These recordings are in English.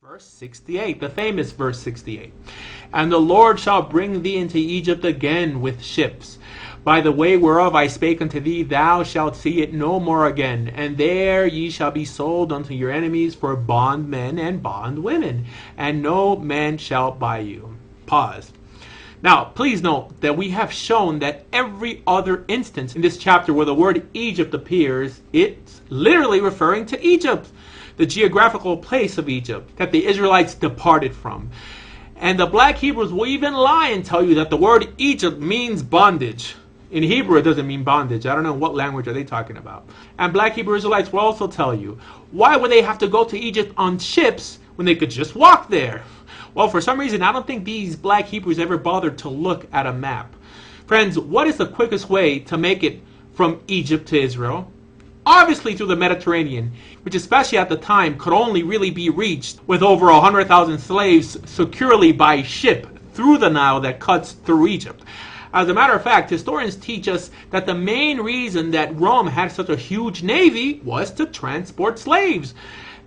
Verse 68, the famous verse 68. And the Lord shall bring thee into Egypt again with ships, by the way whereof I spake unto thee, thou shalt see it no more again. And there ye shall be sold unto your enemies for bondmen and bondwomen, and no man shall buy you. Pause. Now, please note that we have shown that every other instance in this chapter where the word Egypt appears, it's literally referring to Egypt, the geographical place of Egypt that the Israelites departed from. And the black Hebrews will even lie and tell you that the word Egypt means bondage. In Hebrew, it doesn't mean bondage. I don't know what language are they talking about. And black Hebrew Israelites will also tell you, why would they have to go to Egypt on ships when they could just walk there? Well, for some reason, I don't think these black Hebrews ever bothered to look at a map. Friends, what is the quickest way to make it from Egypt to Israel? Obviously through the Mediterranean, which especially at the time could only really be reached with over 100,000 slaves securely by ship through the Nile that cuts through Egypt. As a matter of fact, historians teach us that the main reason that Rome had such a huge navy was to transport slaves.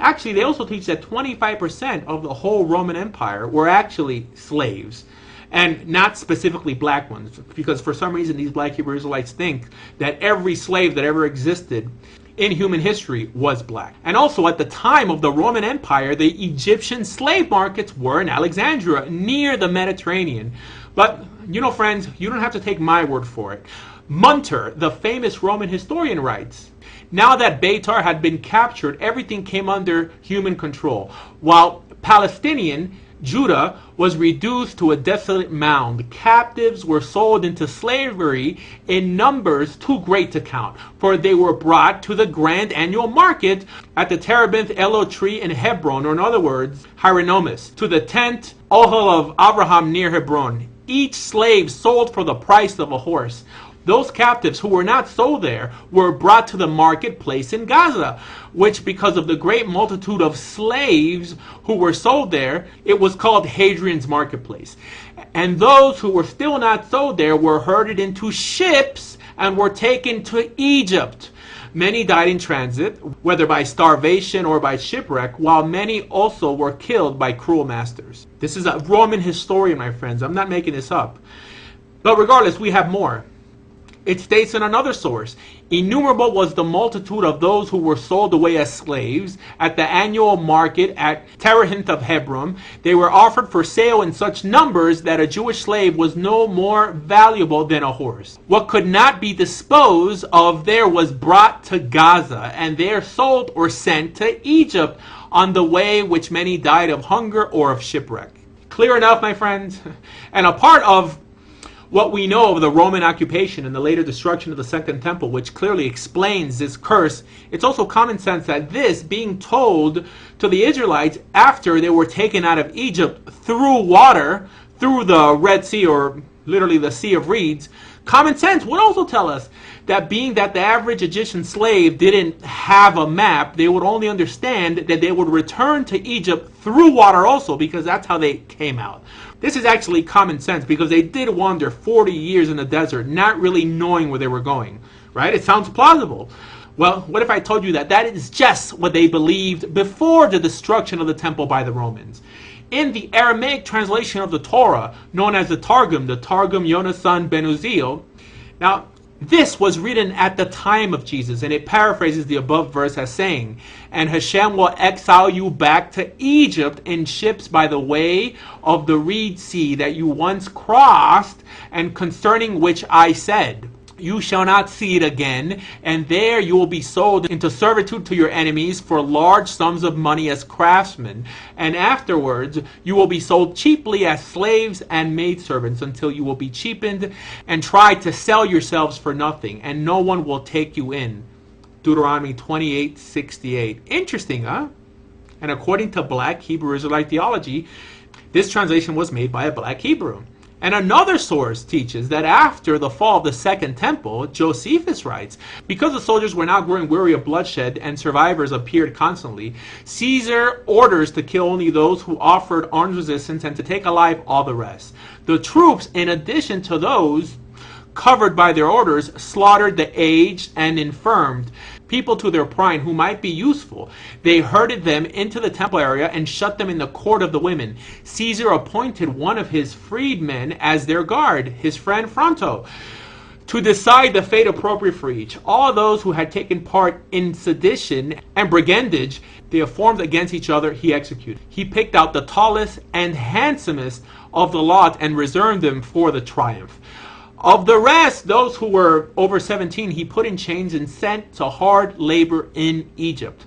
Actually, they also teach that 25% of the whole Roman Empire were actually slaves, and not specifically black ones, because for some reason these black Hebrew Israelites think that every slave that ever existed in human history was black. And also at the time of the Roman Empire, the Egyptian slave markets were in Alexandria, near the Mediterranean. But, you know, friends, you don't have to take my word for it. Munter, the famous Roman historian, writes, now that Beitar had been captured, everything came under human control, while Palestinian Judah was reduced to a desolate mound. Captives were sold into slavery in numbers too great to count, for they were brought to the grand annual market at the terebinth Elo tree in Hebron, or in other words, Hieronymus, to the tent Ohel of Abraham near Hebron. Each slave sold for the price of a horse. Those captives who were not sold there were brought to the marketplace in Gaza, which, because of the great multitude of slaves who were sold there, it was called Hadrian's Marketplace. And those who were still not sold there were herded into ships and were taken to Egypt. Many died in transit, whether by starvation or by shipwreck, while many also were killed by cruel masters. This is a Roman historian, my friends. I'm not making this up. But regardless, we have more. It states in another source, innumerable was the multitude of those who were sold away as slaves at the annual market at Terebinth of Hebron. They were offered for sale in such numbers that a Jewish slave was no more valuable than a horse. What could not be disposed of there was brought to Gaza, and there sold or sent to Egypt, on the way which many died of hunger or of shipwreck. Clear enough, my friends? And a part of what we know of the Roman occupation and the later destruction of the Second Temple, which clearly explains this curse, it's also common sense that this being told to the Israelites after they were taken out of Egypt through water, through the Red Sea, or literally the Sea of Reeds, common sense would also tell us that being that the average Egyptian slave didn't have a map, they would only understand that they would return to Egypt through water also, because that's how they came out. This is actually common sense, because they did wander 40 years in the desert, not really knowing where they were going, right? It sounds plausible. Well, what if I told you that that is just what they believed before the destruction of the temple by the Romans? In the Aramaic translation of the Torah, known as the Targum Yonasan ben Uziel, now, this was written at the time of Jesus, and it paraphrases the above verse as saying, and Hashem will exile you back to Egypt in ships by the way of the Reed Sea that you once crossed, and concerning which I said, you shall not see it again, and there you will be sold into servitude to your enemies for large sums of money as craftsmen, and afterwards you will be sold cheaply as slaves and maidservants until you will be cheapened and try to sell yourselves for nothing, and no one will take you in. Deuteronomy 28:68. Interesting, huh? And according to black Hebrew Israelite theology, this translation was made by a black Hebrew. And another source teaches that after the fall of the Second Temple, Josephus writes, because the soldiers were now growing weary of bloodshed and survivors appeared constantly, Caesar orders to kill only those who offered armed resistance and to take alive all the rest. The troops, in addition to those covered by their orders, slaughtered the aged and infirmed. people to their pride who might be useful. They herded them into the temple area and shut them in the court of the women. Caesar appointed one of his freedmen as their guard, his friend Fronto, to decide the fate appropriate for each. All those who had taken part in sedition and brigandage they formed against each other he executed. He picked out the tallest and handsomest of the lot and reserved them for the triumph. Of the rest, those who were over 17, he put in chains and sent to hard labor in Egypt,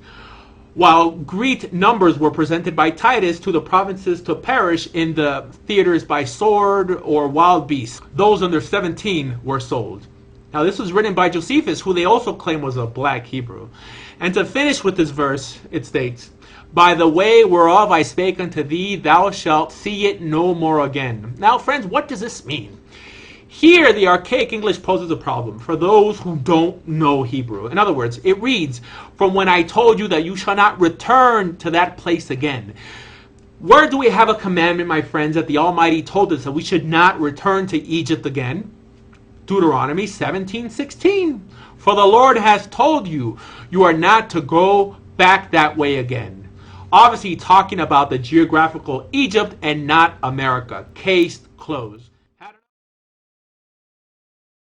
while great numbers were presented by Titus to the provinces to perish in the theaters by sword or wild beasts. Those under 17 were sold. Now this was written by Josephus, who they also claim was a black Hebrew. And to finish with this verse, it states, "By the way whereof I spake unto thee, thou shalt see it no more again." Now friends, what does this mean? Here, the archaic English poses a problem for those who don't know Hebrew. In other words, it reads, "From when I told you that you shall not return to that place again." Where do we have a commandment, my friends, that the Almighty told us that we should not return to Egypt again? Deuteronomy 17:16. "For the Lord has told you, you are not to go back that way again." Obviously talking about the geographical Egypt and not America. Case closed.